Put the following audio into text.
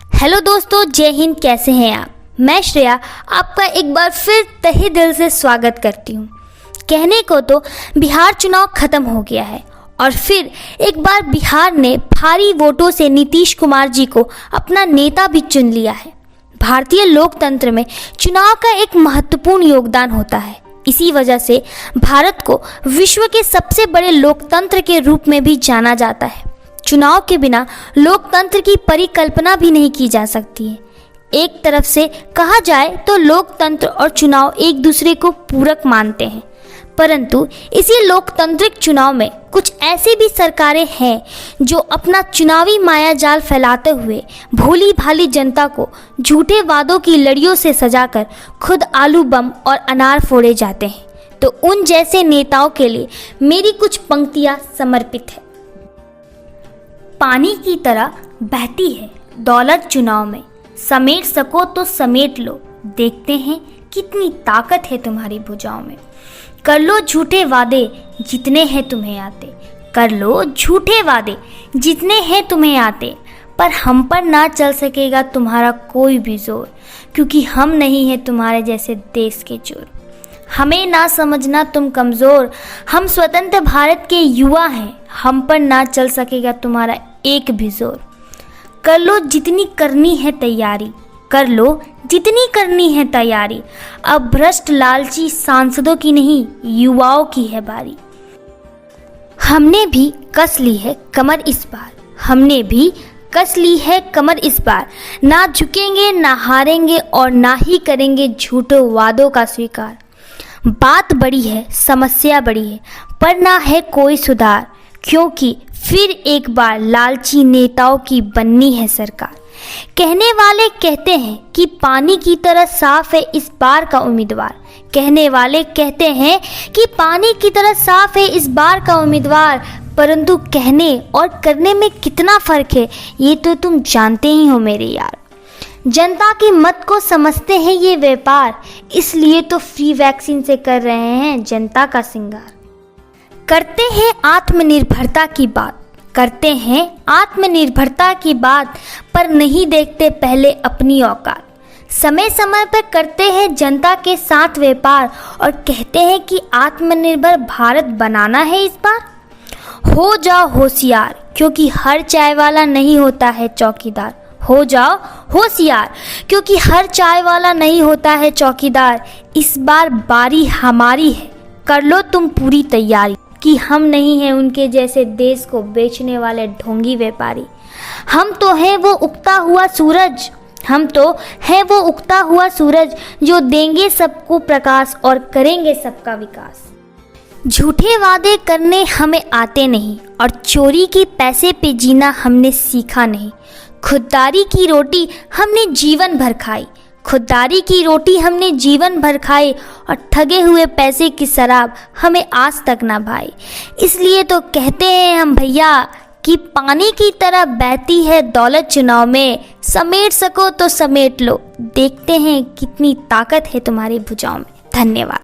Hello दोस्तों, जय हिंद। कैसे हैं आप? मैं श्रेया आपका एक बार फिर तहे दिल से स्वागत करती हूँ। कहने को तो बिहार चुनाव खत्म हो गया है और फिर एक बार बिहार ने भारी वोटों से नीतीश कुमार जी को अपना नेता भी चुन लिया है। भारतीय लोकतंत्र में चुनाव का एक महत्वपूर्ण योगदान होता है। इसी वजह से भारत को विश्व के सबसे बड़े लोकतंत्र के रूप में भी जाना जाता है। चुनाव के बिना लोकतंत्र की परिकल्पना भी नहीं की जा सकती है। एक तरफ से कहा जाए तो लोकतंत्र और चुनाव एक दूसरे को पूरक मानते हैं, परंतु इसी लोकतांत्रिक चुनाव में कुछ ऐसी भी सरकारें हैं जो अपना चुनावी मायाजाल फैलाते हुए भोली भाली जनता को झूठे वादों की लड़ियों से सजाकर खुद आलू बम और अनार फोड़े जाते हैं। तो उन जैसे नेताओं के लिए मेरी कुछ पंक्तियां समर्पित है। पानी की तरह बहती है दौलत चुनाव में, समेट सको तो समेट लो, देखते हैं कितनी ताकत है तुम्हारी भुजाओं में। कर लो झूठे वादे जितने हैं तुम्हें आते, कर लो झूठे वादे जितने हैं तुम्हें आते, पर हम पर ना चल सकेगा तुम्हारा कोई भी जोर, क्योंकि हम नहीं हैं तुम्हारे जैसे देश के चोर। हमें ना समझना तुम कमज़ोर, हम स्वतंत्र भारत के युवा हैं, हम पर ना चल सकेगा तुम्हारा एक भी जोर। कर लो जितनी करनी है तैयारी, कर लो जितनी करनी है तैयारी, अब भ्रष्ट लालची सांसदों की नहीं युवाओं की है बारी। हमने भी कस ली है कमर इस बार, हमने भी कस ली है कमर इस बार, ना झुकेंगे ना हारेंगे और ना ही करेंगे झूठे वादों का स्वीकार। बात बड़ी है समस्या बड़ी है, पर ना है कोई सुधार, क्योंकि फिर एक बार लालची नेताओं की बननी है सरकार। कहने वाले कहते हैं कि पानी की तरह साफ है इस बार का उम्मीदवार, कहने वाले कहते हैं कि पानी की तरह साफ है इस बार का उम्मीदवार, परंतु कहने और करने में कितना फर्क है ये तो तुम जानते ही हो मेरे यार। जनता की मत को समझते हैं ये व्यापार, इसलिए तो फ्री वैक्सीन से कर रहे हैं जनता का श्रृंगार। करते हैं आत्मनिर्भरता की बात, करते हैं आत्मनिर्भरता की बात, पर नहीं देखते पहले अपनी औकात। समय समय पर करते हैं जनता के साथ व्यापार और कहते हैं कि आत्मनिर्भर भारत बनाना है इस बार। हो जाओ होशियार, क्योंकि हर चाय वाला नहीं होता है चौकीदार। हो जाओ होशियार, क्योंकि हर चाय वाला नहीं होता है चौकीदार। इस बार बारी हमारी है, कर लो तुम पूरी तैयारी, कि हम नहीं हैं उनके जैसे देश को बेचने वाले ढोंगी व्यापारी। हम तो हैं वो उगता हुआ सूरज, हम तो हैं वो उगता हुआ सूरज, जो देंगे सबको प्रकाश और करेंगे सबका विकास। झूठे वादे करने हमें आते नहीं और चोरी की पैसे पे जीना हमने सीखा नहीं। खुददारी की रोटी हमने जीवन भर खाई, खुददारी की रोटी हमने जीवन भर खाई, और ठगे हुए पैसे की शराब हमें आज तक ना भाई। इसलिए तो कहते हैं हम भैया कि पानी की तरह बहती है दौलत चुनाव में, समेट सको तो समेट लो, देखते हैं कितनी ताकत है तुम्हारी भुजाओं में। धन्यवाद।